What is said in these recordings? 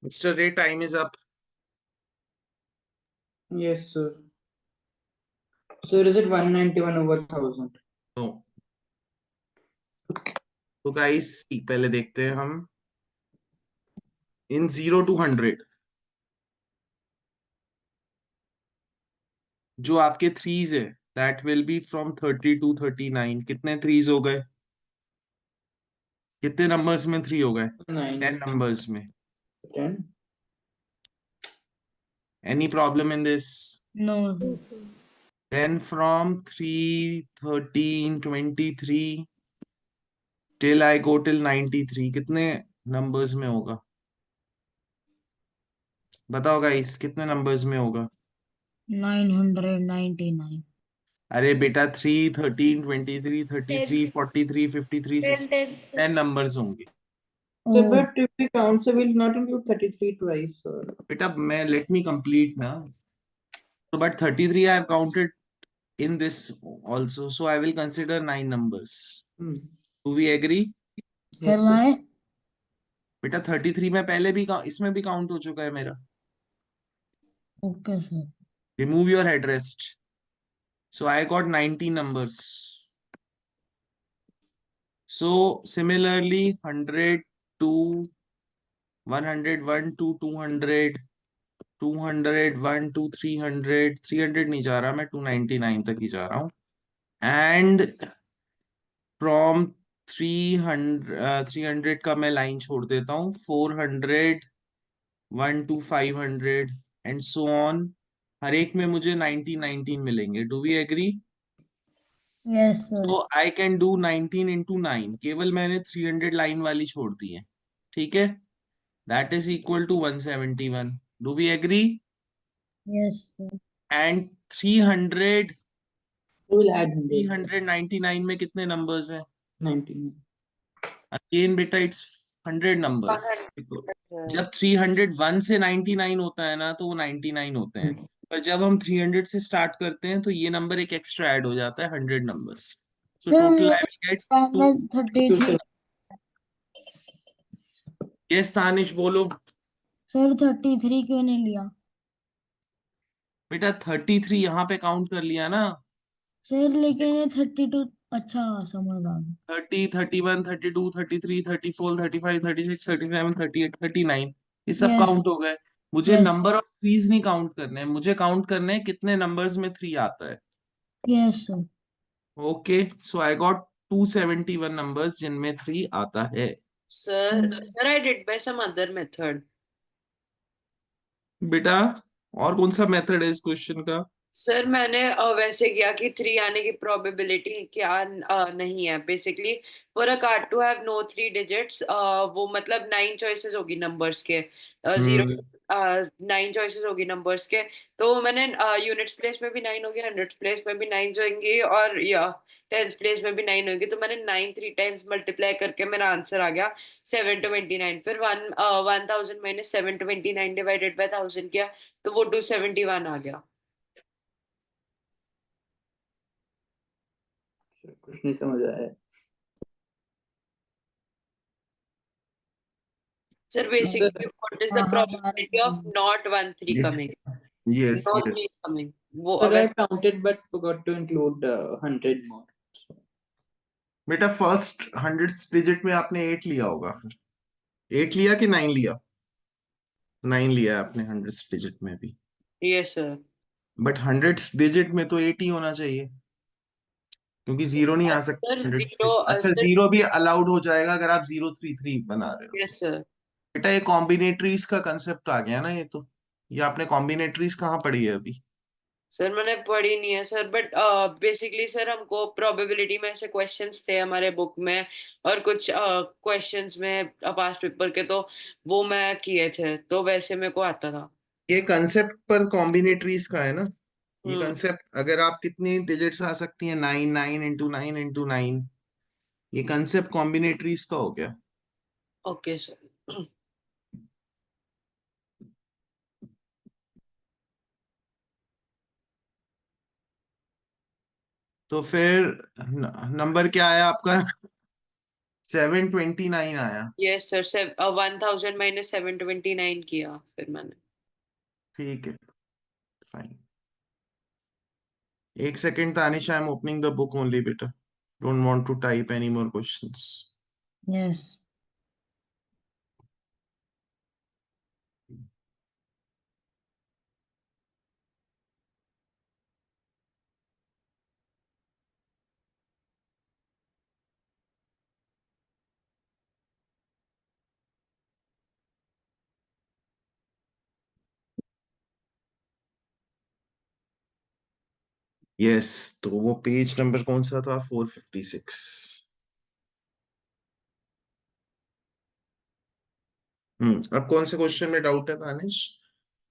Mr. Ray, time is up. Yes, sir. Sir, is it 191 over 1000? No. तो guys पहले देखते हैं हम इन 0 to 100 जो आपके थ्रीज है that will be from 30 to 39। कितने थ्रीज हो गए? कितने नंबर्स में थ्री हो गए? 10 9, नंबर्स में। 10. Any problem in this? No. Then from 3, 13, 23 till I go till 93 कितने नंबर्स में होगा? बताओ गाइस, कितने नंबर्स में होगा? 999. अरे बेटा, 3, 13, 23, 33, 43, 53, 10 नंबर्स होंगे। Sir, Oh, but if we count, so we'll not include 33 twice, sir. बेटा मैं लेट मी कंप्लीट ना। So but 33 I have counted in this also, so I will consider 9 numbers. Do we agree? sir, Yes, sir. why? बेटा 33 में पहले भी इसमें भी count हो चुका है मेरा। Okay, sir. Remove your headrest. So I got 90 numbers. So similarly 100 to 101 to 200, 201 to 300, 300 नहीं जा रहा मैं, 299 तक ही जा रहा हूँ। And from 300 300 का मैं लाइन छोड़ देता हूँ, 400, 1 to 500 and so on। हर एक में मुझे 19 मिलेंगे। Do we agree? Yes, sir. So I can do 19 into 9। केवल मैंने 300 लाइन वाली छोड़ दी है, ठीक है? That is equal to 171। Do we agree? Yes, sir. And 300, We will add 100. 399 में कितने नंबर्स हैं? 19. Again बेटा, it's 100 numbers। जब 301 से 99 होता है ना, तो वो 99 होते हैं। पर जब हम 300 से स्टार्ट करते हैं तो ये नंबर एक एक्स्ट्रा ऐड हो जाता है, 100 numbers. So Sir, total I will get 2। 33. Yes Tanish बोलो। सर 33 क्यों नहीं लिया? बेटा 33 यहाँ पे काउंट कर लिया ना। सर लेकिन ये 32। अच्छा, समझ आ गया। 30, 31, 32, 33, 34, 35, 36, 37, 38, 39 ये सब Yes, काउंट हो गए। मुझे yes, नंबर ऑफ थ्रीज नहीं काउंट करने हैं, मुझे काउंट करने हैं कितने नंबर्स में थ्री आता है। yes, sir. Okay, so I got 271 numbers जिनमें थ्री आता है। Sir, I did by some other method. बेटा और कौन सा मेथड है इस क्वेश्चन का? सर मैंने वैसे किया कि 3 आने की प्रोबेबिलिटी क्या नहीं है basically. For a card to have no 3 digits, वो मतलब 9 चॉइसेस होगी नंबर्स के, 0 9 चॉइसेस होगी नंबर्स के। तो मैंने यूनिट्स प्लेस में भी 9 होगी, हंड्रेड्स प्लेस में भी 9 होंगी, और या टेंस प्लेस में भी 9 होगी। तो मैंने 9 3 टाइम्स मल्टीप्लाई करके मेरा आंसर आ गया 729। फिर 1000 मैंने 729 डिवाइडेड बाय 1000 किया, तो वो 271 आ गया। कुछ नहीं समझ आया। Sir, basically, what is the probability of not 1 3 coming? Yes No 3 yes coming. वो Sir, I वैसे counted but forgot to include 100 more. बेटा फर्स्ट 100 डिजिट में आपने 8 लिया होगा, फिर 8 लिया कि 9 लिया? 9 लिया है आपने 100 डिजिट में भी। yes sir. बट 100 डिजिट में तो 8 ही होना चाहिए, क्योंकि जीरो नहीं आ सकता Sir, 100 पे। zero. अच्छा, Sir, जीरो भी अलाउड हो जाएगा अगर आप 033 बना रहे हो। yes sir. बेटा ये कॉम्बिनेटरीज का कंसेप्ट आ गया ना, ये आपने कॉम्बिनेटरीज कहाँ पढ़ी है अभी? सर मैंने पढ़ी नहीं है सर, बट बेसिकली सर हमको प्रोबेबिलिटी में ऐसे क्वेश्चंस थे हमारे बुक में, और कुछ क्वेश्चंस में पास्ट पेपर के, तो वो मैं किए थे, तो वैसे मेरे को आता था। ये कंसेप्ट पर कॉम्बिनेटरीज का है ना। ये हम्म। कंसेप्ट, अगर आप कितनी डिजिट्स आ सकती हैं, 9, 9 into 9 into 9, ये कंसेप्ट कॉम्बिनेटरीज का हो गया। Okay sir. तो फिर नंबर क्या आया आपका? 729 आया। यस सर 1000 माइनस 729 किया फिर मैंने। ठीक है, फाइन। एक second Tanish, I am opening the book only बेटा, don't want to type any more questions. Yes yes, तो वो पेज नंबर कौन सा था? 456। अब कौन से क्वेश्चन में डाउट है Tanish?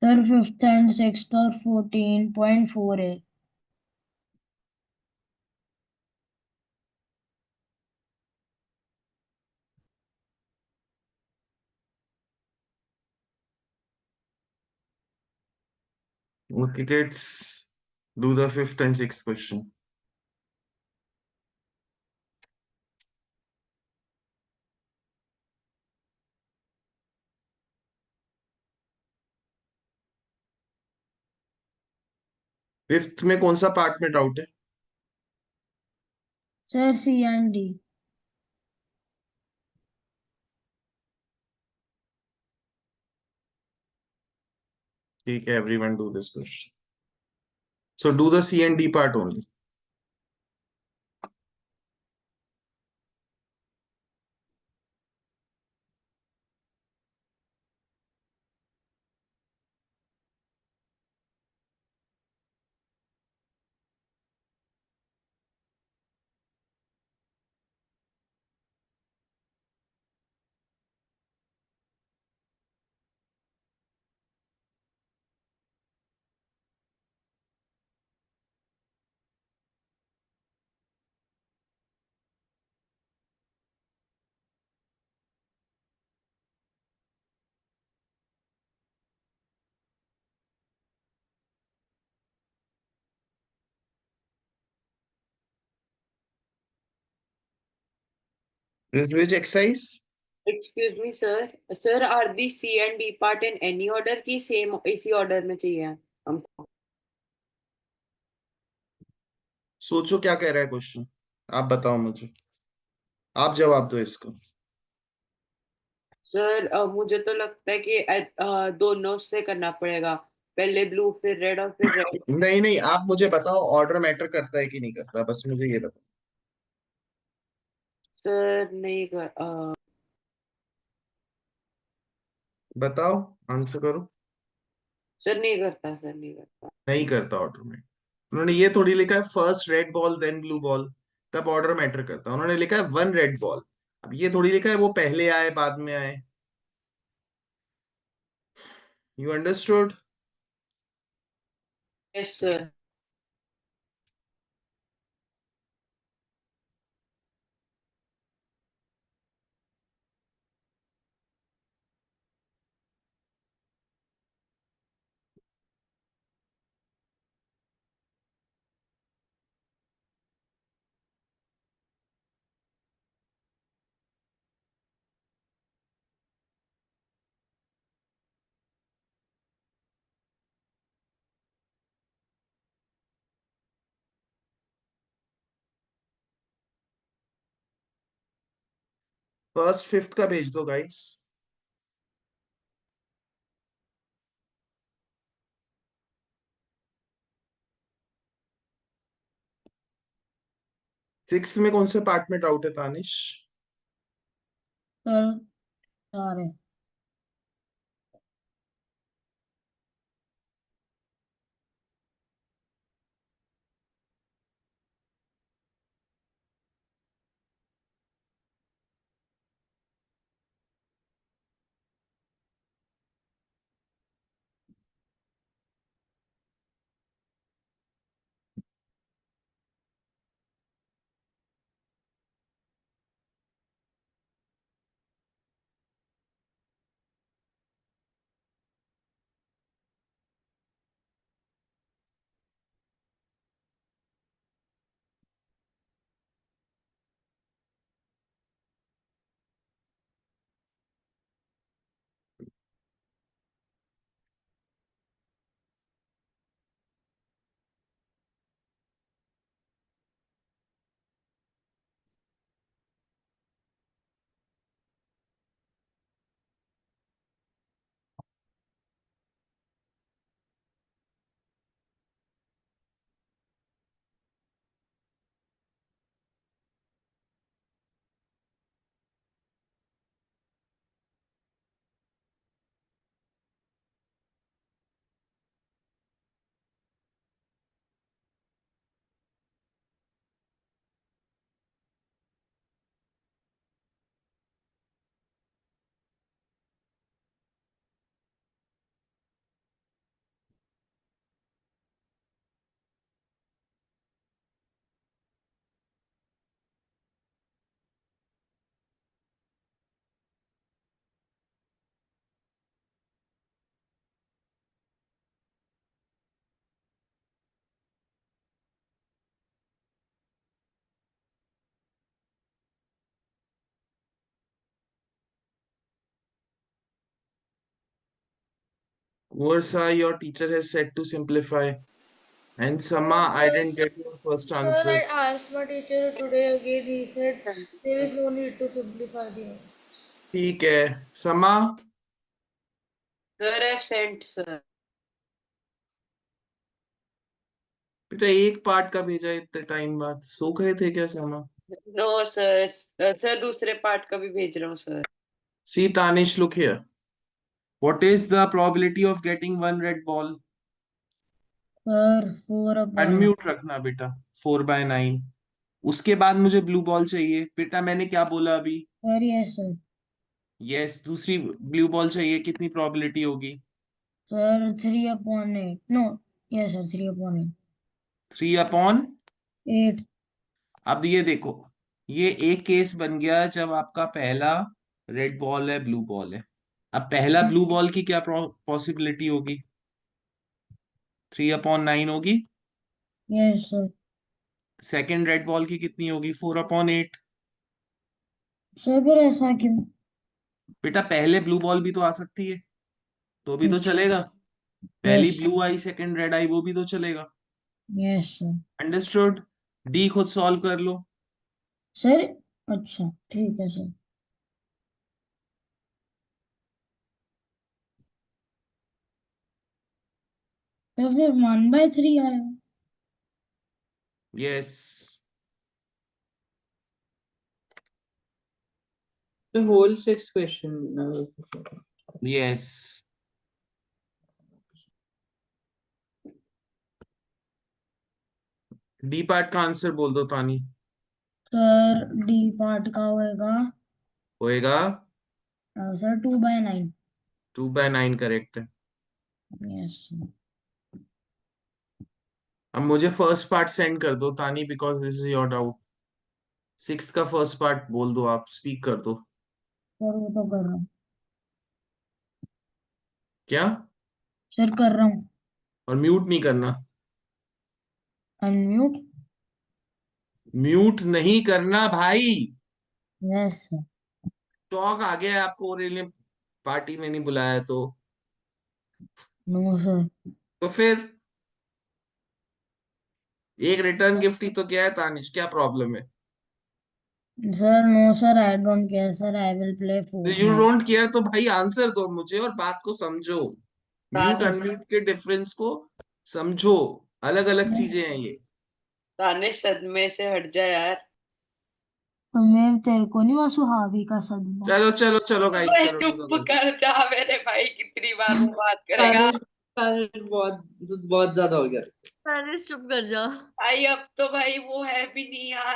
Sir fifth and sixth और 14.4 है। Okay, let's do the fifth and sixth question. Fifth में कौन सा पार्ट में डाउट है? Sir C and D. ठीक है, everyone do this question. So do the C and D part only. This which exercise? Excuse me sir are the C and D part in any order की same इसी order में चाहिए हमको? सोचो क्या कह रहा है क्वेश्चन, आप बताओ मुझे, आप जवाब दो इसको। सर मुझे तो लगता है कि दोनों से करना पड़ेगा, पहले ब्लू फिर रेड और फिर रेड। नहीं नहीं, आप मुझे बताओ ऑर्डर मैटर करता है कि नहीं करता, बस मुझे ये बताओ। सर नहीं कर बताओ, आंसर करो। सर नहीं करता, सर नहीं करता। नहीं करता ऑर्डर में। उन्होंने ये थोड़ी लिखा है first red ball then blue ball, तब ऑर्डर मैटर करता है। उन्होंने लिखा है वन रेड बॉल, अब ये थोड़ी लिखा है वो पहले आए बाद में आए। You understood? Yes sir. First fifth का भेज दो गाइस। सिक्स में कौन से पार्ट में डाउट है तानिश? सर सारे। Versa, your teacher has said to simplify. And Sama, I didn't get your first Sir, answer. I asked my teacher today again. He said there is no need to simplify the answer. ठीक है. Sama, Sir, I've sent, sir. बेटा एक part का भेजा इतने time बाद. सो गए थे क्या Sama? No, sir. Sir, दूसरे पार्ट का भी भेज रहा हूँ, sir. See, Tanish, look here. What is the probability of getting one red ball? Sir, 4/9. Unmute रखना बेटा. 4/9. उसके बाद मुझे ब्लू बॉल चाहिए. बेटा मैंने क्या बोला अभी? Sir, yes, sir. यस, दूसरी ब्लू बॉल चाहिए. कितनी प्रोबेबिलिटी होगी? Sir, 3/8. No, yes, sir, 3/8. 3/8. 8. अब ये देखो, ये एक केस बन गया जब आपका पहला रेड बॉल है, ब्लू बॉल है. अब पहला ब्लू बॉल की क्या पॉसिबिलिटी होगी? 3/9 होगी. Yes, sir. Second red ball की कितनी होगी? 4/8. Sir, फिर ऐसा क्यों? बेटा पहले ब्लू बॉल भी तो आ सकती है, तो भी तो अच्छा. चलेगा. पहली Yes, ब्लू आई, सेकंड रेड आई, वो भी तो चलेगा. yes, sir. अंडरस्टूड. डी खुद सॉल्व कर लो. Sir, अच्छा, ठीक है सर. तो फिर 1/3 आएगा. Yes. The whole sixth question. Yes. D part का आंसर बोल दो तानी. सर, डी पार्ट का होएगा होएगा सर 2/9. 2/9 करेक्ट है. यस. अब मुझे फर्स्ट पार्ट सेंड कर दो तानी, because this is your doubt. Six का फर्स्ट पार्ट बोल दो, आप स्पीक कर दो. सर वो तो कर रहा हूँ. क्या? सर कर रहा हूँ. और म्यूट नहीं करना. अनम्यूट. म्यूट नहीं करना भाई. Yes sir. शौक आ गया है आपको, और पार्टी में नहीं बुलाया तो नो सर. फिर एक रिटर्न गिफ्ट ही तो क्या है तानिश, क्या प्रॉब्लम है? Sir no sir, I don't care sir, I will play you Fortnite. Don't care तो भाई आंसर दो मुझे और बात को समझो. म्यूट तानिश, अनम्यूट के डिफरेंस को समझो. अलग अलग चीजें हैं ये. तानिश सदमे से हट जा यार. मैं तेरे को नहीं, वो सुहावी का सदमा. चलो चलो चलो गाइस, ओए, चलो do the चुप quiz. कर जा मेरे भाई, कितनी बार वो बात करेगा. बहुत बहुत ज्यादा हो गया. तानिश चुप कर जा. भाई अब तो भाई वो है भी नहीं यार.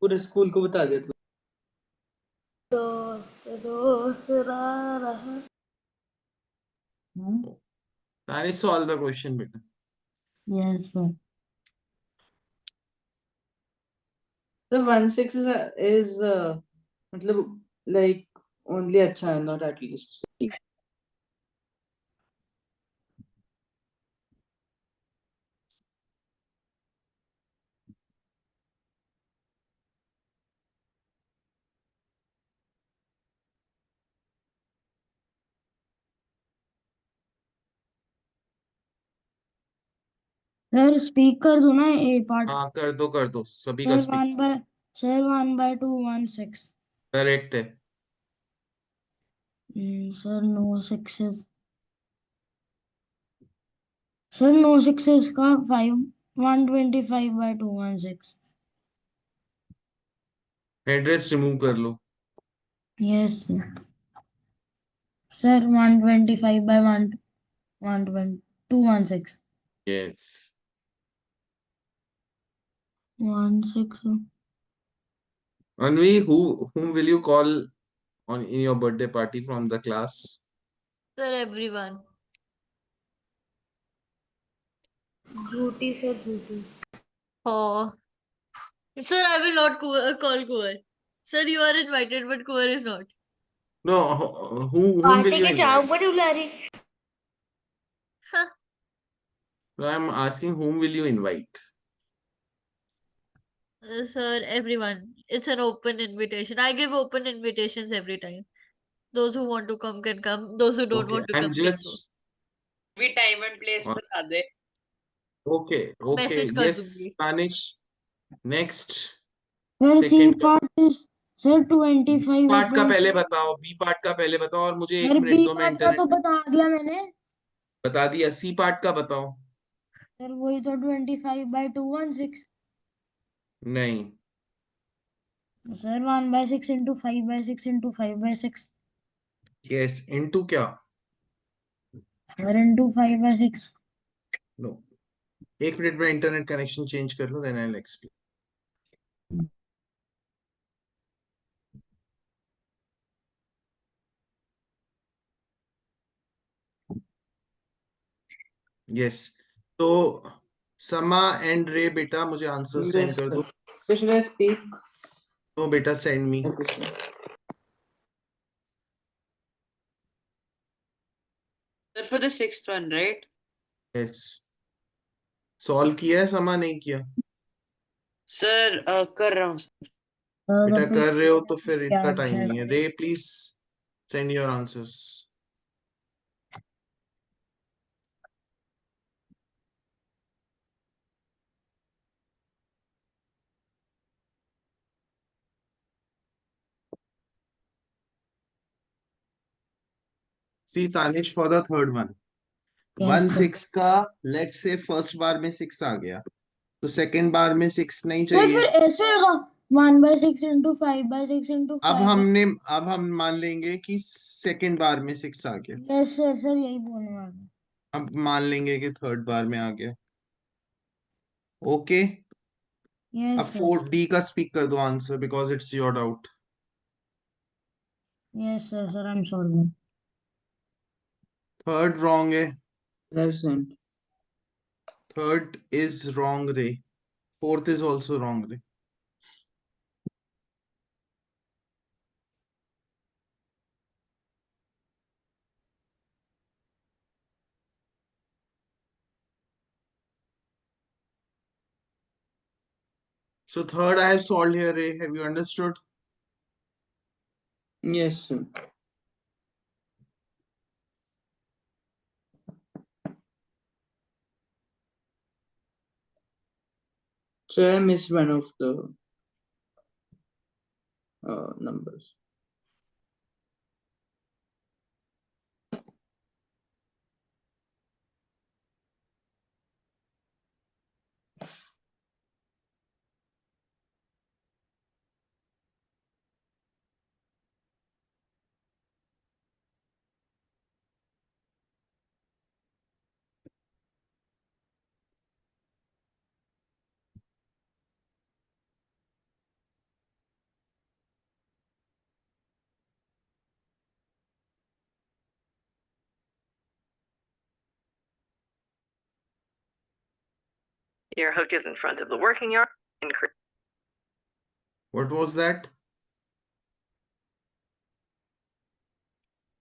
पूरे स्कूल को बता दिया तू. दोस्त दोस्त रहा. तानिश सॉल्व द क्वेश्चन बेटा. Yes sir. The 1/6 is मतलब like only अच्छा है, not at least. Sir speak कर दो ना ए पार्ट. हाँ कर दो सभी का सर स्पीक. 1/2 1/6. करेक्ट है. Sir no sixes. Sir no sixes का 125/216. एड्रेस रिमूव कर लो. Yes sir 125/216. Yes. 16. Anvi, whom will you call on in your birthday party from the class? Sir, everyone. झूठी सर झूठी. Oh. Sir, I will not call Kuwar. Sir, you are invited, but Kuwar is not. No, whom will party you के invite? चाव पर बुला रही. Huh. No, I'm asking whom will you invite? Sir, everyone. It's an open invitation. I give open invitations every time. Those who want to come can come. Those who don't Okay, want to I'm come can go. just भी time and place और- बता दे। Okay okay message कर yes दूंगी। Tanish next sir C second part is sir 25 part का पहले बताओ, B part का पहले बताओ, और मुझे एक सर मिनट बी दो, मैं पार्ट का इंटरनेट तो बता दिया मैंने। बता दिया। सी पार्ट का बताओ। सर वही तो 25/216। नहीं sir 1/6 into 5/6 into 5/6 yes into क्या? Sir into 5/6। नो एक मिनट में इंटरनेट कनेक्शन चेंज कर लो, then I will explain. Yes तो समा एंड रे बेटा मुझे आंसर सेंड Yes, कर sir. दो। So should I speak? No बेटा send me. Okay, sir. Sir for the sixth one right? Yes solve किया है समा, नहीं किया? सर कर रहा हूँ। बेटा कर रहे हो तो फिर इतना क्या टाइम अच्छा नहीं है। रे please send your answers. C Tanish for the third one, one Yes, sir. Six का लेट्स से फर्स्ट बार में 6 आ गया, तो सेकंड बार में 6 नहीं सर फिर चाहिए। ऐसे होगा 1/6 इंटू 5/6 इंटू अब 5। हम मान लेंगे कि सेकंड बार में 6 आ गया। यस सर, सर यही बोलने वाला हूँ। अब मान लेंगे कि थर्ड बार में आ गया। ओके अब यस सर, 4D का स्पीक कर दो answer, because it's your doubt. Yes sir, sir I am sorry. Third wrong है, Present. थर्ड इज रॉन्ग रे, फोर्थ इज ऑल्सो रॉन्ग रे। So third I have solved here, Ray. Have you understood? Yes, sir. So I missed one of the numbers. Your hook is in front of the working yard. What was that?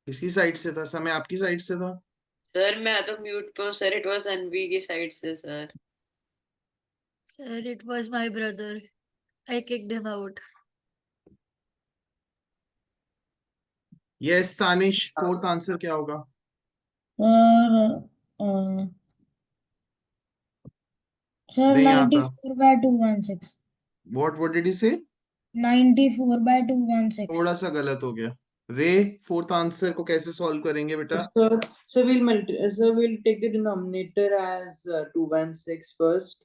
किसकी side से था? समय आपकी side से था? Sir मैं तो mute पे हूँ सर, इट वाज अनवी की साइड से sir. Sir, it was my brother. I kicked him out. Yes, Tanish fourth answer क्या होगा? सर नहीं आता। 94/216। What did you say? 94/216। थोड़ा सा गलत हो गया। रे फोर्थ आंसर को कैसे सॉल्व करेंगे बेटा? So we'll take the denominator as 216 first.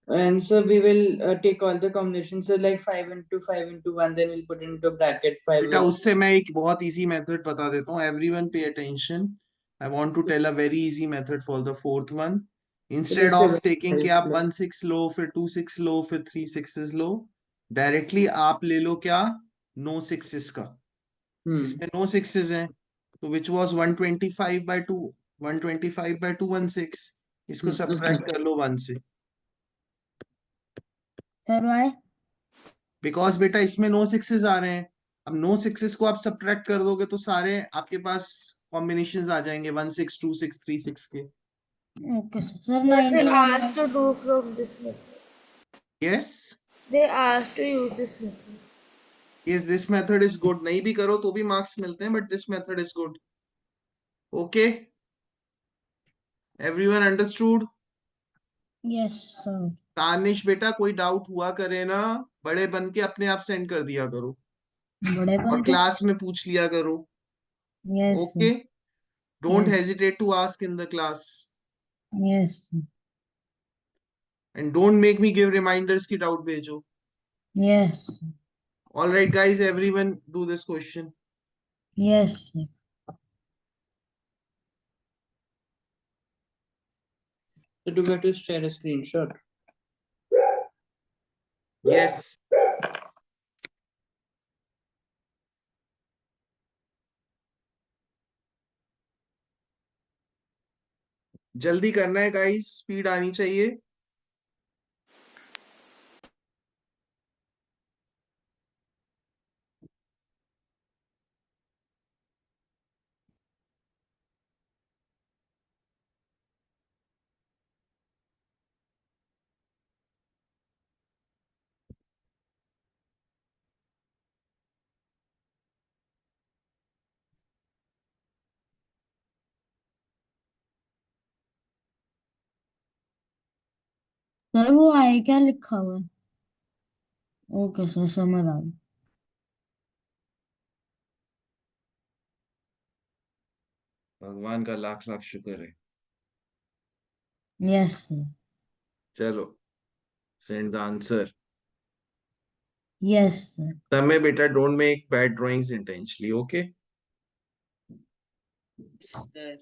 And so we will take all the combinations. So like 5 into 5 into 1, then we'll put into bracket 5. बेटा उससे मैं एक बहुत इजी मेथड बता देता हूँ। Everyone pay attention, I want to tell a very easy method for the fourth one. Instead Let's say of taking कि आप 1 6 लो, फिर 2 6 लो, फिर 3 6 लो, डायरेक्टली आप ले लो क्या? नो सिक्सेस का। इसमें नो सिक्सेस हैं, तो विच वाज 125/2 125/216, इसको सब्ट्रैक्ट कर लो 1 से। Sir Y? बिकॉज बेटा इसमें नो सिक्सेस आ रहे हैं। अब नो सिक्सेस को आप सब्ट्रैक्ट कर दोगे तो सारे आपके पास कॉम्बिनेशंस आ जाएंगे 1 6 2 6 3 6 के। Okay sir, sir But they 91। asked to do from this method. Yes They asked to use this method. Yes this method is good. नहीं भी करो तो भी मार्क्स मिलते हैं, but this method is good. Okay everyone understood? Yes, sir. Tanish बेटा कोई doubt हुआ करे ना, बड़े बन के अपने आप सेंड कर दिया करो बड़े और बन के? क्लास में पूछ लिया करो. Yes, sir. Okay, don't Yes. Hesitate to ask in the class Yes, sir. And don't make me give reminders की डाउट भेजो. Yes, sir. All right guys, everyone do this question. Yes, sir. So do we have to share a screenshot? Yes. जल्दी करना है guys, speed आनी चाहिए. Sir वो आए क्या लिखा हुआ है? ओके सर, समझ आ गया. भगवान का लाख लाख शुक्र है. Yes sir. चलो, send the answer. Yes sir. Samay बेटा, don't make bad drawings intentionally. Okay, Sir.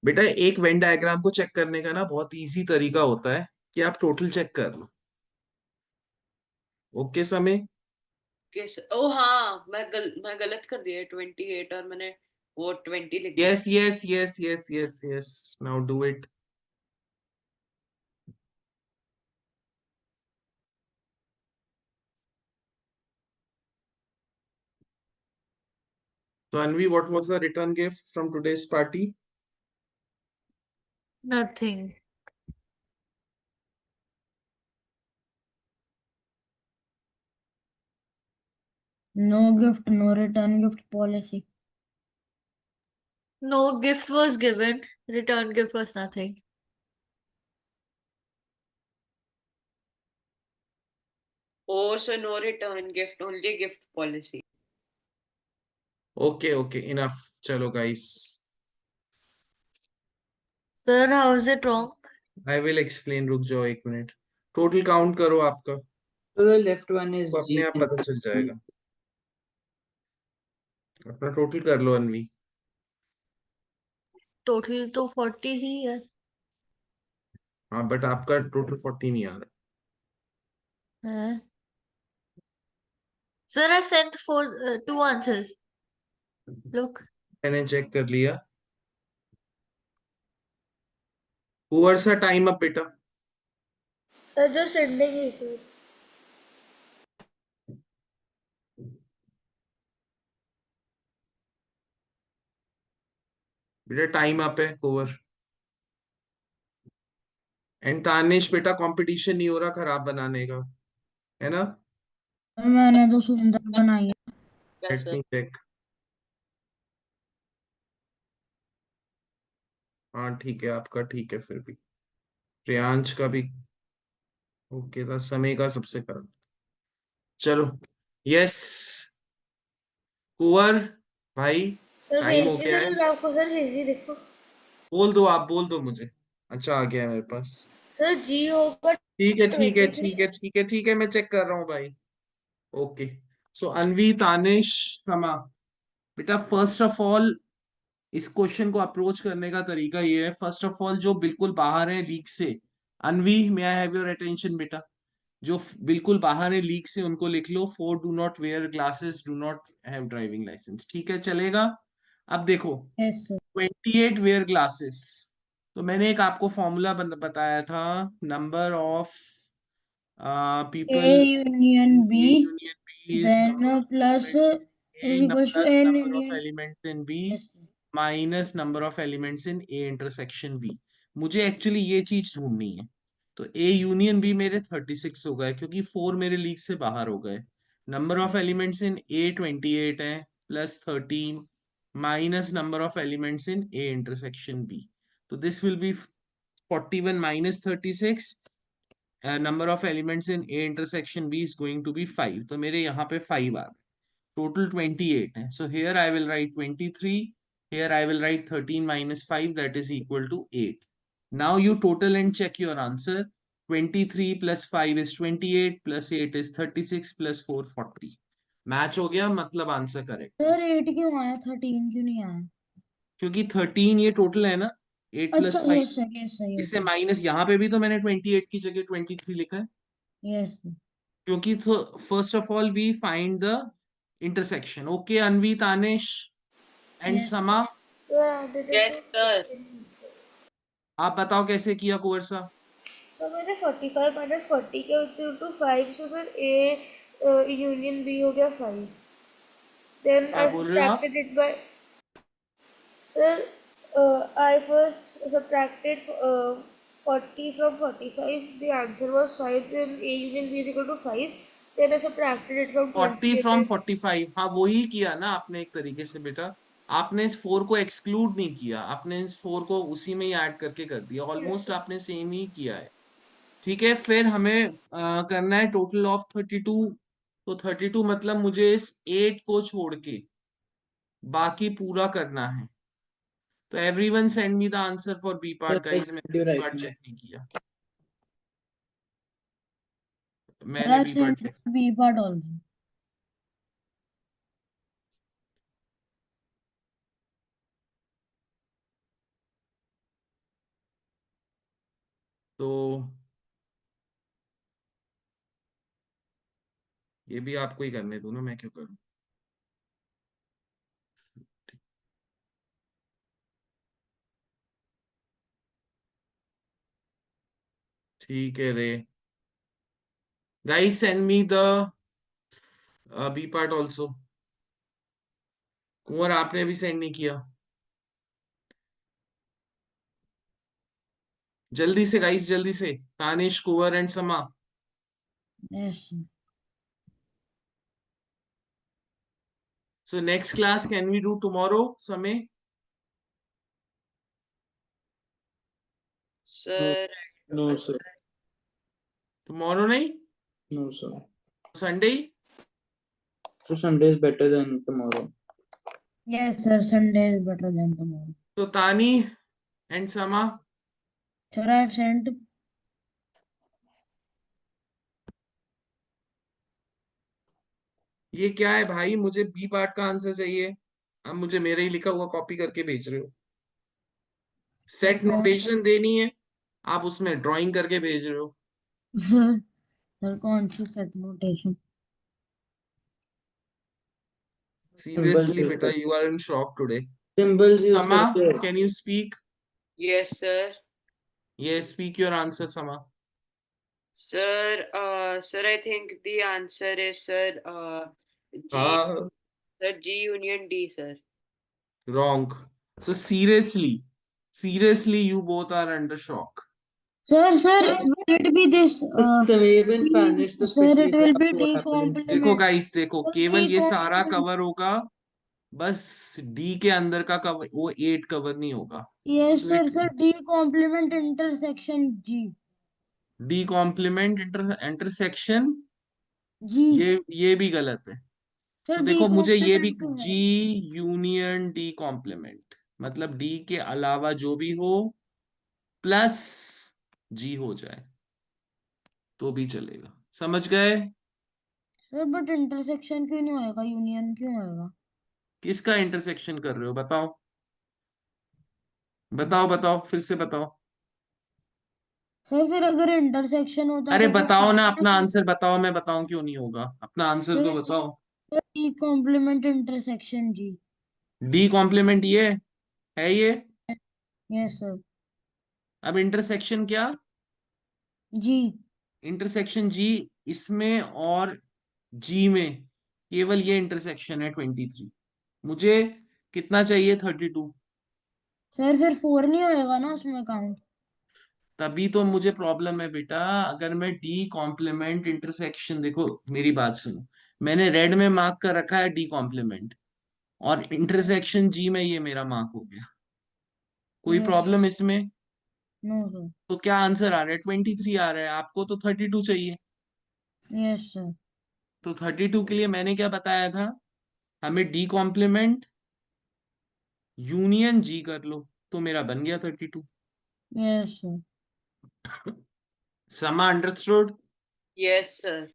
बेटा एक वेन डायग्राम को चेक करने का ना बहुत इजी तरीका होता है कि आप टोटल चेक कर लो. ओके समय. ओ हाँ, मैं गलत कर दिया 28 और मैंने वो 20 लिख दिया. Yes yes yes yes yes yes, now do it. So Anvi, what was the return gift from today's party? Nothing. No gift, no return gift policy. No gift was given. Return gift was nothing. Oh, so no return gift, only gift policy. Okay, okay, enough. Chalo guys, Sir, how is it wrong? I will explain. रुक जाओ एक minute. Total count करो आपका, So the left one is आपको अपने G. आप पता चल जाएगा. अपना टोटल कर लो अनवी. Total तो 40 ही है. हाँ बट आपका टोटल 40 नहीं आ रहा. हैं? Sir, I sent two answers. Look. मैंने चेक कर लिया. ओवर सा टाइम अप बेटा. Sir, just sending it. Sir. बेटा टाइम अप है ओवर. एंड तानिश बेटा कंपटीशन नहीं हो रहा खराब बनाने का, है ना? मैंने तो सुंदर बनाई है. Yes, let sir. Me check. हाँ ठीक है, आपका ठीक है. फिर भी प्रियांश का भी ओके था, समय का सबसे खराब. चलो यस कुंवर भाई, सर टाइम हो भेज गया दिया है. सर आपको, सर भेजिए देखो. बोल दो, आप बोल दो मुझे. अच्छा आ गया है मेरे पास. सर जी होगा. ठीक है ठीक है ठीक है ठीक है ठीक है, मैं चेक कर रहा हूँ भाई. ओके, सो अनवी, तानिश, समा बेटा, फर्स्ट ऑफ ऑल इस क्वेश्चन को अप्रोच करने का तरीका ये है. फर्स्ट ऑफ ऑल जो बिल्कुल बाहर है लीक से, Anvi may I have your attention बेटा, जो बिल्कुल बाहर है लीक से उनको लिख लो. 4 do not wear glasses, do not have driving licence. ठीक है, चलेगा? अब देखो, यस सर. 28 वेयर ग्लासेस, तो मैंने एक आपको फॉर्मूला बताया था. Number of A people union in B, A union B is then number of plus elements in is A equals to plus N number of union. elements in B Yes sir. Minus number of elements in A intersection B. मुझे actually ये चीज ढूंढनी है. तो A union B मेरे 36 हो गए क्योंकि 4 मेरे लीग से बाहर हो गए. Number of elements in A 28 है plus 13 minus number of elements in A intersection B, तो this will be 41 minus 36. Number of elements in A intersection B is going to be 5. तो मेरे यहाँ पे 5 आ गए, total 28 है. So here I will write 23. Here I will write 13 minus 5, that is equal to 8. Now you total and check your answer. 23 plus 5 is 28 plus 8 is 36 plus 4 40. Match हो गया, मतलब answer correct, sir 8 क्यों आया, 13 क्यों नहीं आया? क्योंकि 13 ये टोटल है ना, 8 प्लस अच्छा 5, यस सर, यस सर, इससे माइनस, यहाँ पे भी तो मैंने 28 की जगह 23 लिखा है, यस सर। क्योंकि तो first of all we find the intersection. Okay Anvi, Tanish and Yes. Sama, So I added it Yes, to sir. 15. आप बताओ कैसे किया कुंवर सा? So मैंने 45 minus 40 के into 5, so sir A union B हो गया 5. Then क्या I बोल रहे हो आप? subtracted it by, sir, I first subtracted 40 from 45. The answer was 5. Then A union B is equal to 5. Then I subtracted it from 40 28. From 45, हाँ वही किया ना आपने एक तरीके से बेटा, आपने इस 4 को एक्सक्लूड नहीं किया, आपने इस 4 को उसी में ही ऐड करके कर दिया, ऑलमोस्ट आपने सेम ही किया है. ठीक है, फिर हमें करना है टोटल ऑफ 32. तो 32 मतलब मुझे इस 8 को छोड़ के बाकी पूरा करना है. तो everyone send me the answer for B part guys, मैंने बी पार्ट चेक नहीं किया, Sir, मैंने I've B sent part. B part also. तो ये भी आपको ही करने दो ना, मैं क्यों करूं. ठीक है रे, guys send me the B part also. Kunwar आपने भी सेंड नहीं किया, जल्दी से गाइस, जल्दी से. तानिश, कुंवर एंड समा. Yes sir. So next class can we do tomorrow, Samay? Sir, No, sir. Tomorrow नहीं, No, sir. Sunday. So Sunday is better than tomorrow. Yes sir, Sunday is better than tomorrow. So Tani and Sama. Sir, I've sent. ये क्या है भाई, मुझे B part का answer चाहिए, अब मुझे मेरे ही लिखा हुआ कॉपी करके भेज रहे हो. सेट नोटेशन देनी है, आप उसमें ड्राइंग करके भेज रहे हो. सर कौन सी set notation? Seriously beta, you are in shock today. Symbols use Sama, करके. can you speak? yes, sir. Yes, speak your answer, Sama. Sir, sir, I think the answer is, sir, Ah, sir, G union D, sir. wrong. So seriously, you both are under shock. Sir, will it be this? Even Spanish तो Sir, it will be what D happened in complement. देखो guys, देखो Sir, केवल D ये सारा complement. Cover होगा, बस D के अंदर का कवर, वो 8 कवर नहीं होगा. Yes So sir, sir, D complement intersection G. D complement intersection, G. ये भी गलत है. Sir, सो D देखो मुझे ये भी, complement तो जी है. यूनियन डी कॉम्प्लीमेंट, मतलब डी के अलावा जो भी हो प्लस जी हो जाए तो भी चलेगा. समझ गए? सर बट इंटरसेक्शन क्यों नहीं होएगा, यूनियन क्यों होएगा? किसका इंटरसेक्शन कर रहे हो, बताओ बताओ बताओ, फिर से बताओ. सर फिर अगर इंटरसेक्शन होता अरे तो फिर बताओ ना, अपना माइनस. आंसर बताओ, मैं बताऊं क्यों नहीं होगा, अपना आंसर तो बताओ. डी कॉम्प्लीमेंट इंटरसेक्शन जी. डी कॉम्प्लीमेंट ये है ये. Yes sir. अब इंटरसेक्शन क्या, जी. इंटरसेक्शन जी, इसमें और जी में केवल ये इंटरसेक्शन है 23. मुझे कितना चाहिए, 32. सर फिर 4 नहीं होएगा ना उसमें काउंट? तभी तो मुझे प्रॉब्लम है बेटा, अगर मैं डी कॉम्प्लीमेंट इंटरसेक्शन, देखो मेरी बात सुनो, मैंने रेड में मार्क कर रखा है डी कॉम्प्लीमेंट, और इंटरसेक्शन जी में ये मेरा मार्क हो गया। कोई Yes, प्रॉब्लम इसमें? no, sir. तो क्या आंसर आ रहा है? 23 आ रहा है, आपको तो 32 चाहिए। Yes, sir. तो 32 के लिए मैंने क्या बताया था, हमें डी कॉम्प्लीमेंट यूनियन जी कर लो, तो मेरा बन गया 32। Yes, sir. Sama understood? yes sir.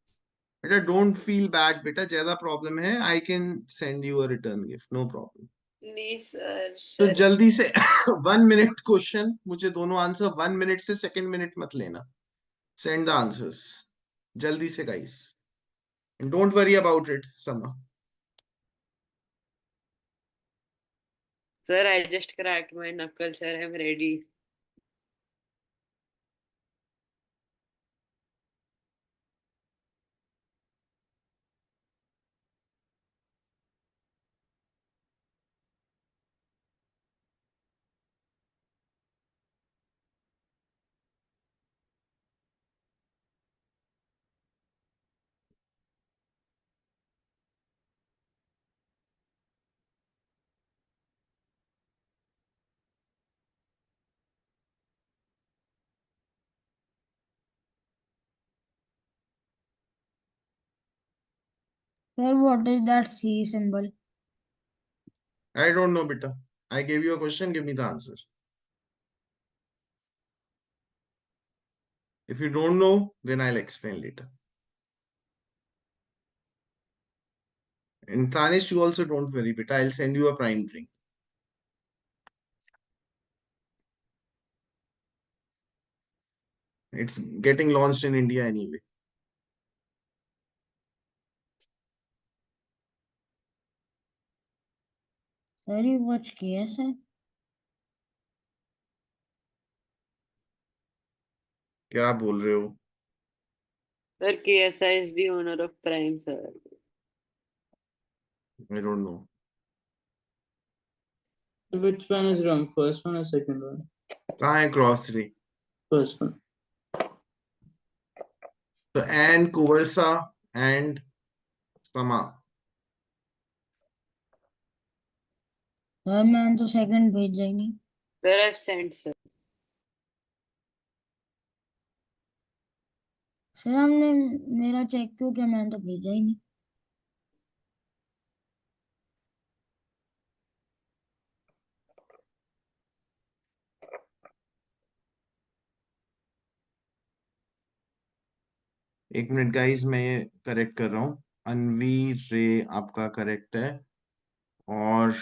बेटा डोंट फील बैड, बेटा ज्यादा प्रॉब्लम है, I can send you a return gift, no problem. नहीं सर, तो सर जल्दी से 1 मिनट क्वेश्चन, मुझे दोनों आंसर 1 मिनट से सेकंड मिनट मत लेना। सेंड द आंसर्स जल्दी से guys, and don't worry about it Sama. sir, I just cracked my knuckle, sir. I'm ready. Sir, what is that C symbol? I don't know beta, I gave you a question, give me the answer. If you don't know, then I'll explain later. And Tanish, you also don't worry beta, I'll send you a prime drink. It's getting launched in India anyway. Sir, you watch KSI? क्या बोल रहे हो? Sir, KSI is the owner of Prime, sir. I don't know. Which one is wrong? First one or second one? कहाँ है grocery? First one. So and Kuvarsa and Sama. Sir, मैंने तो second भेजा ही नहीं। Sir, I've sent, sir. Sir हमने मेरा check क्यों किया, मैंने तो भेजा ही नहीं। एक मिनट गाइस, मैं ये करेक्ट कर रहा हूँ। अनवी रे आपका करेक्ट है, और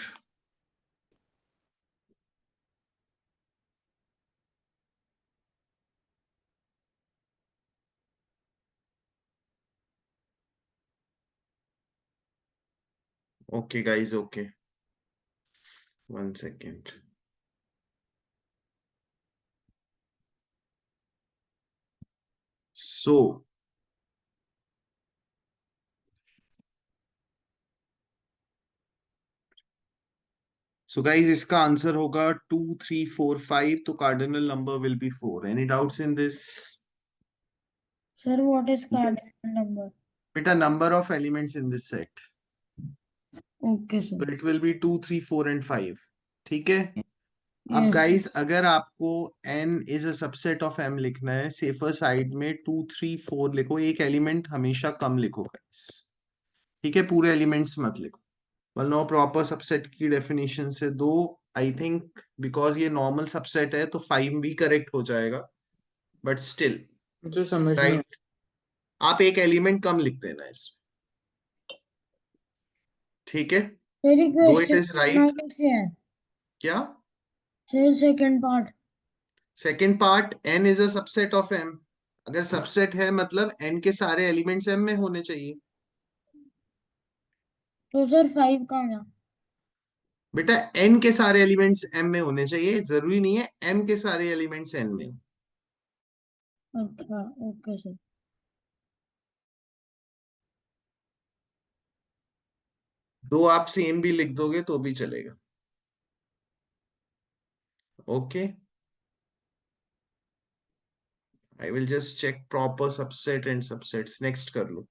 okay guys, okay 1 second. So guys, इसका आंसर होगा 2 3 4 5, तो cardinal number will be 4. Any doubts in this? Sir what is cardinal number? बेटा number of elements in this set, okay तो sir. It will be 2 3 4 and 5. ठीक है। अब yes guys अगर आपको n is a subset of m लिखना है, safer side में 2 3 4 लिखो, एक एलिमेंट हमेशा कम लिखो गाइस। ठीक है, पूरे एलिमेंट्स मत लिखो, वरना प्रॉपर सबसेट की डेफिनेशन से दो। आई थिंक बिकॉज ये नॉर्मल सबसेट है तो 5 भी करेक्ट हो जाएगा, बट स्टिल जो समझ में राइट, आप एक एलिमेंट कम लिख देना इसमें। ठीक है, सर ये दो इट क्वेश्चन इज करना राइट। कैसे है? क्या? Sir second part. Second part, n is a subset of m। अगर सबसेट है मतलब n के सारे एलिमेंट्स m में होने चाहिए। तो सर 5 कहाँ गया? बेटा n के सारे एलिमेंट्स m में होने चाहिए, जरूरी नहीं है m के सारे एलिमेंट्स n में हो। अच्छा ओके सर। दो आप सेम भी लिख दोगे तो भी चलेगा। Okay, I will just check proper subset and subsets. Next कर लो।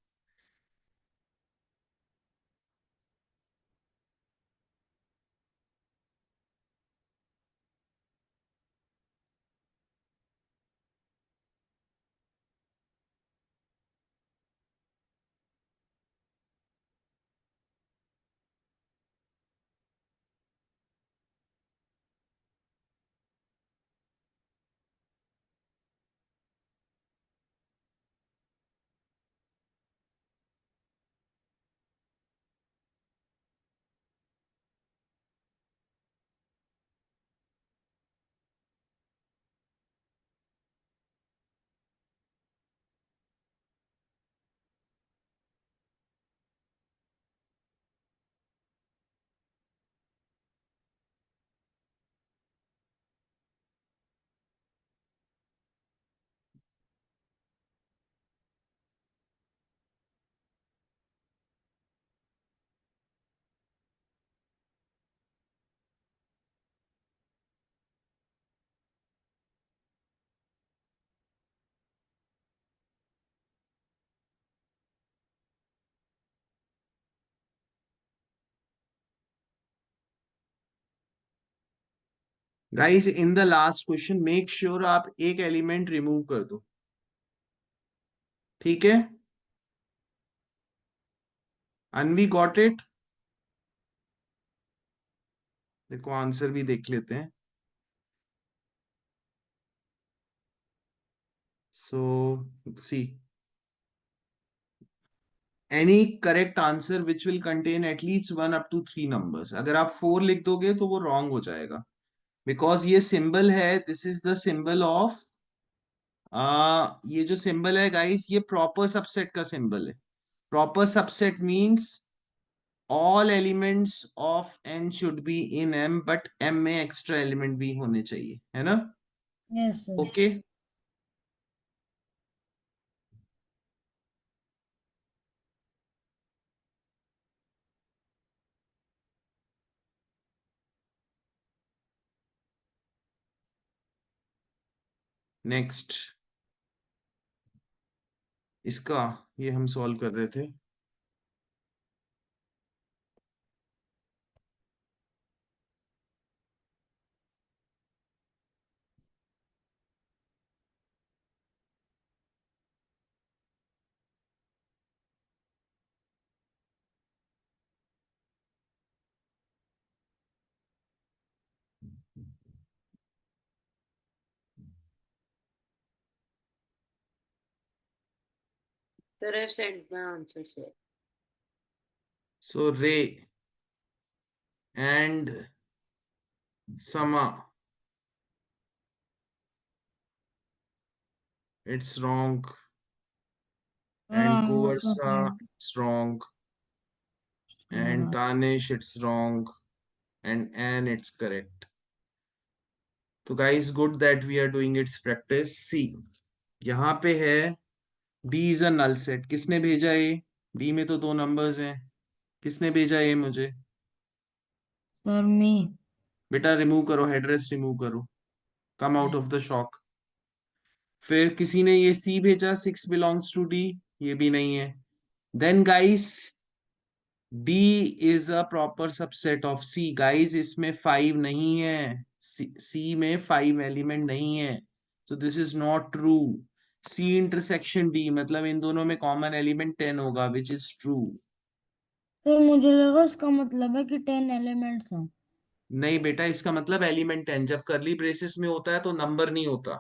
Guys in the last question make sure आप एक एलिमेंट रिमूव कर दो, ठीक है? Anvi got it? देखो आंसर भी देख लेते हैं. So C any correct answer which will contain at least 1 up to 3 numbers. अगर आप 4 लिख दोगे तो वो रॉन्ग हो जाएगा, बिकॉज ये सिंबल है, this is the symbol of ये जो सिंबल है गाइस ये प्रॉपर सबसेट का सिंबल है. Proper subset means all elements of n should be in m, but m में एक्स्ट्रा एलिमेंट भी होने चाहिए, है ना? Yes sir. ओके. नेक्स्ट इसका ये हम सॉल्व कर रहे थे. Sir, I've sent my answer, sir. So Ray and Sama, it's wrong. And हाँ वो तो है। Kuvarsa, it's wrong. And हाँ, Tanish, it's wrong. And Anne, it's correct. तो guys, good that we are doing its practice. See, यहाँ पे है D is a null set. किसने भेजा ये? D में तो 2 नंबर्स हैं. किसने भेजा ये मुझे? सर मी। बेटा रिमूव करो, हेडरेस्ट रिमूव करो, come out of the shock. फिर किसी ने ये C भेजा, 6 बिलोंग्स टू D, ये भी नहीं है. Then guys D is a proper subset of C. Guys इसमें 5 नहीं है, C में 5 एलिमेंट नहीं है, so this is not true. C intersection D मतलब इन दोनों में कॉमन एलिमेंट 10 होगा, विच इज ट्रू. सर मुझे लगा उसका मतलब है कि 10 एलिमेंट्स हैं। नहीं बेटा, इसका मतलब एलिमेंट 10 जब करली ब्रेसेस में होता है तो नंबर नहीं होता,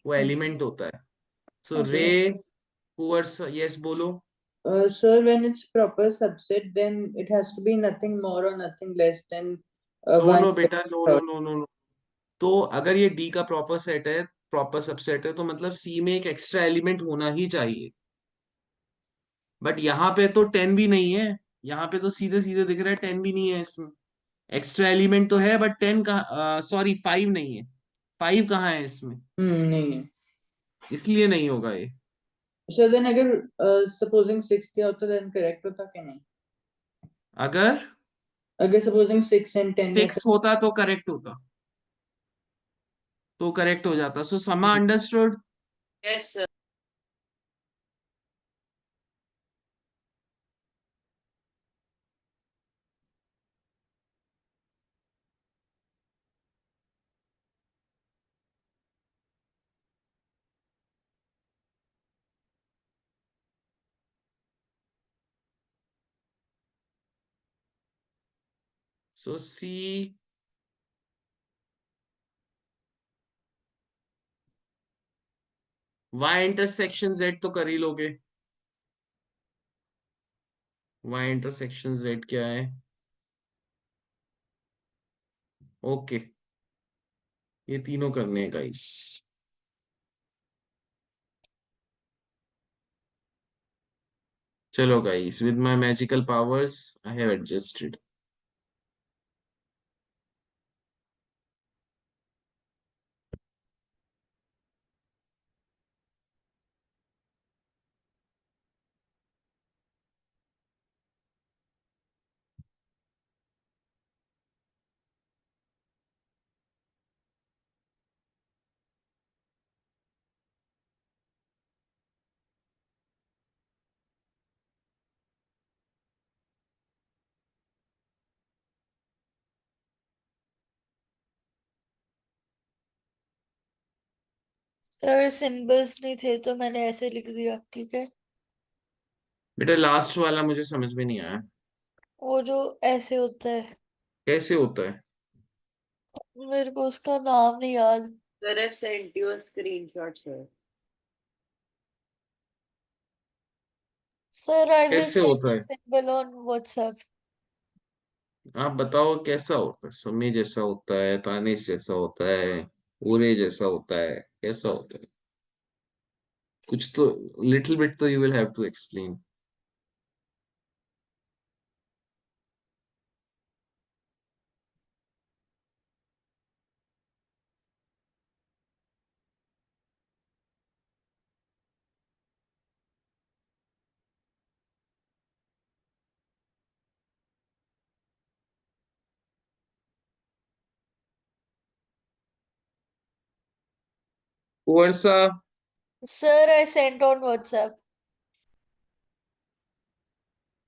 वो एलिमेंट होता है. सो Okay. रे पुअर्स, यस बोलो. Sir, when it's proper subset, then it has to be nothing more or nothing less than no one. No बेटा, no no no no no. तो अगर ये डी का प्रॉपर सेट है, प्रॉपर सबसेट है, तो मतलब सी में एक एक्स्ट्रा एलिमेंट होना ही चाहिए. बट यहाँ पे तो 10 भी नहीं है, यहाँ पे तो सीधे सीधे दिख रहा है 10 भी नहीं है इसमें. एक्स्ट्रा एलिमेंट तो है बट 10 का, सॉरी 5 नहीं है. 5 कहाँ है इसमें? नहीं है. इसलिए नहीं होगा ये. So then अगर supposing 6 दिया होता then correct होता कि नहीं? अगर अगर supposing 6 and 10 या 6 होता तो करेक्ट होता, तो करेक्ट हो जाता. सो समा अंडरस्टूड. Yes, sir. सो सी वाई इंटरसेक्शन जेड तो कर ही लोगे. वाई इंटरसेक्शन जेड क्या है? ओके, ये तीनों करने हैं गाइस. चलो guys, with my magical powers I have adjusted. Sir symbols नहीं थे तो मैंने ऐसे लिख दिया, ठीक है। बेटा लास्ट वाला मुझे समझ में नहीं आया, वो जो ऐसे होता है, कैसे होता है? मेरे को उसका नाम नहीं याद। Sir, I've sent you a screenshot, sir. Sir I will कैसे सेंड होता है? Symbol on WhatsApp. आप बताओ कैसा होता है? समी जैसा होता है, तानिश जैसा होता है, पूरे जैसा होता है, कैसा होता है? कुछ तो, लिटिल बिट तो you will have to explain. Varsha, sir I send on WhatsApp.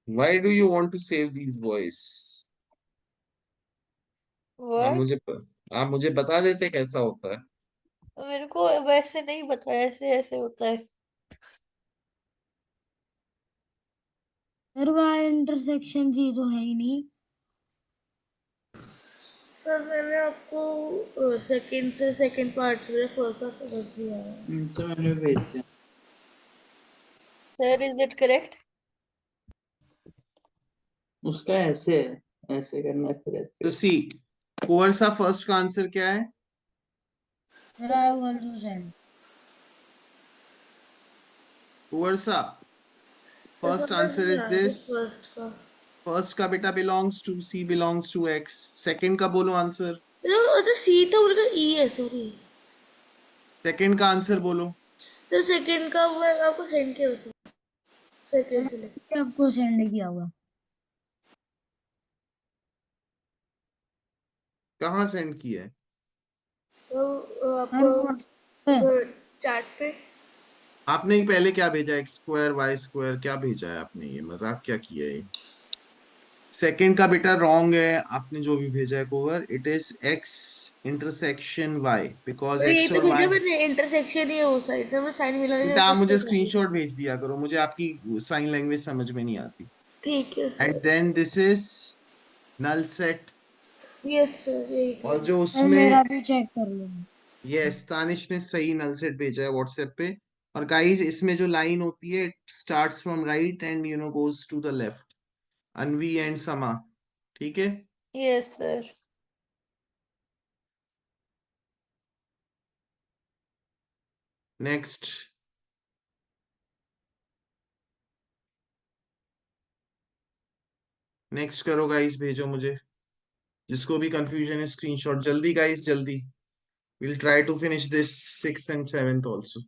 Why do you want to save these voice? आप व्हाट? मुझे आप मुझे बता देते कैसा होता है। मेरे को वैसे नहीं पता, ऐसे ऐसे होता है। सर वहाँ इंटरसेक्शन जीरो है ही नहीं। सर मैंने आपको सेकंड से सेकंड पार्ट से फर्स्ट का समझ नहीं आया। तो मैंने भेज दिया। Sir is it correct? उसका ऐसे है, ऐसे करना है फिर तो ऐसे। सी, वर्षा फर्स्ट का आंसर क्या है? Sir I also send. Varsha, तो फर्स्ट समझ आंसर नहीं इज आया दिस। बस फर्स्ट का। फर्स्ट का बेटा belongs to C, belongs to X. Second का बोलो आंसर। तो सी था उनका ई है, सॉरी। सेकंड का आंसर बोलो। तो सेकंड का वो आपको सेंड किया उसने, सेकंड से लेके। मैंने आपको सेंड किया हुआ। कहाँ सेंड किया है? तो सर आपको व्हाट्सएप चैट पे। आपने पहले क्या भेजा? एक्स स्क्वायर वाई स्क्वायर क्या भेजा है आपने? ये मजाक क्या किया है? सेकंड का बेटा रॉन्ग है, आपने जो भी भेजा है कोवर, it is X intersection Y, because तो यही एक्स तो और भेजा वाई। मैंने, इंटरसेक्शन ही है वो साइड से, मैं साइन मिलाने बेटा जाके आप मुझे उसको कर दिया। स्क्रीनशॉट भेज दिया करो, मुझे आपकी साइन लैंग्वेज समझ में नहीं आती। ठीक है and sir. Then this is null set. Yes sir, यही था। और जो सर मेरा उसमें, भी चेक कर लो। ये तानिश ने सही नल सेट भेजा है व्हाट्सएप पे। और गाइस इसमें जो लाइन होती है, it starts from right and goes to the left. Anvi and Sama, ठीक है। Yes sir. नेक्स्ट, नेक्स्ट करो गाइस, भेजो मुझे। जिसको भी कंफ्यूजन है स्क्रीनशॉट जल्दी गाइस, जल्दी। Will try to finish this six and seventh also.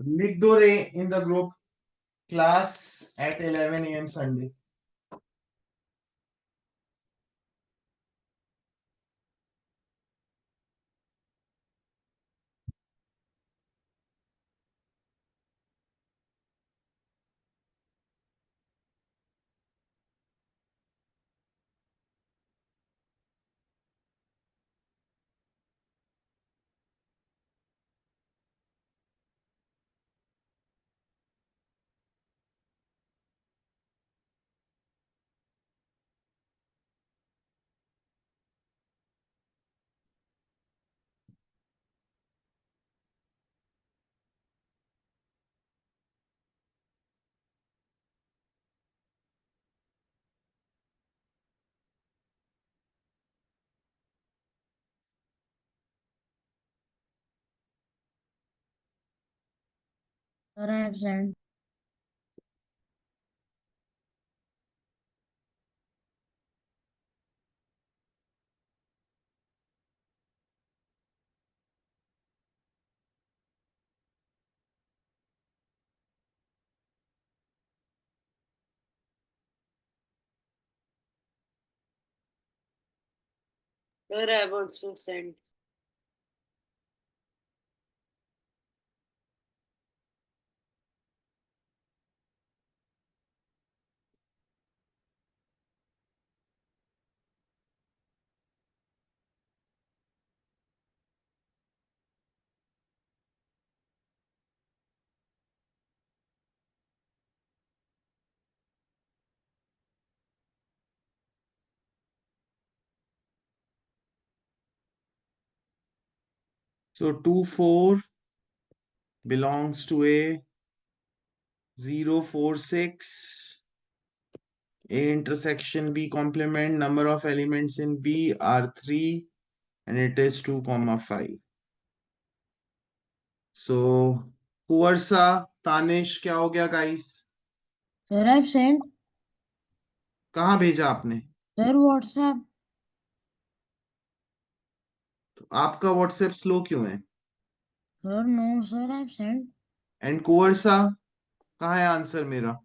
लिख दो रे in the group, class at 11 AM Sunday. Sir I have send. Sir, I've also sent. So 2, 4 belongs to A. 0, 4, 6. A intersection B complement. Number of elements in B are 3 and it is 2, 5. So Kuvarsa, Tanish, क्या हो गया guys? Sir, I've sent. कहाँ भेजा आपने? Sir, WhatsApp. तो आपका WhatsApp slow क्यों है? Sir, no, sir, I've sent. And कुवर्सा कहाँ है आंसर मेरा?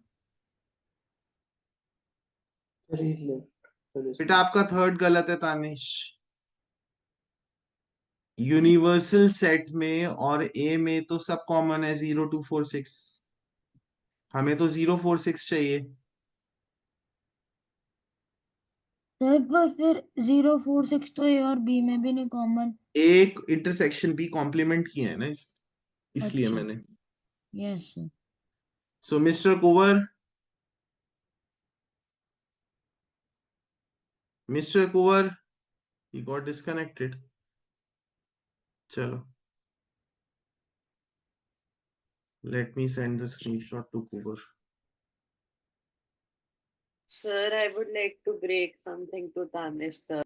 Sir, he's left. Sir, is बेटा आपका थर्ड गलत है तानिश. यूनिवर्सल सेट में और ए में तो सब कॉमन है 0, 2, 4, 6. हमें तो 0, 4, 6 चाहिए. सर पर फिर 046 तो ए और बी में भी नहीं कॉमन. एक इंटरसेक्शन बी कॉम्प्लीमेंट किए हैं ना इसलिए अच्छा. मैंने. Yes sir. So mister Kuwar he got disconnected. चलो, let me send the screenshot to Kuvar. Sir, I would like to break something to Tanish, sir.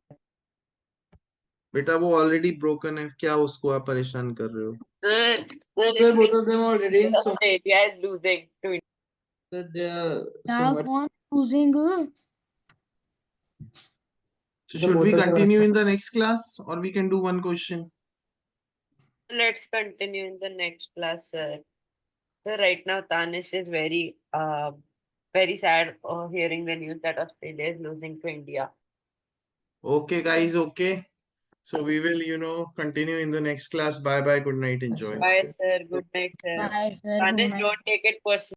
बेटा वो ऑलरेडी ब्रोकन है, क्या उसको आप परेशान कर रहे हो? Sir, Sir, both of them are already in so India is losing to India. that they are क्या so much. कौन losing? So The should we both of them- continue in the next class or we can do one question? Let's continue in the next class, sir. So right now, Tanish is very sad hearing the news that Australia is losing to India. Okay guys, okay. So we will, continue in the next class. Bye bye. Good night. Enjoy. Bye, sir. Good night, sir. Bye sir. Good Tanish, night. don't take it personally.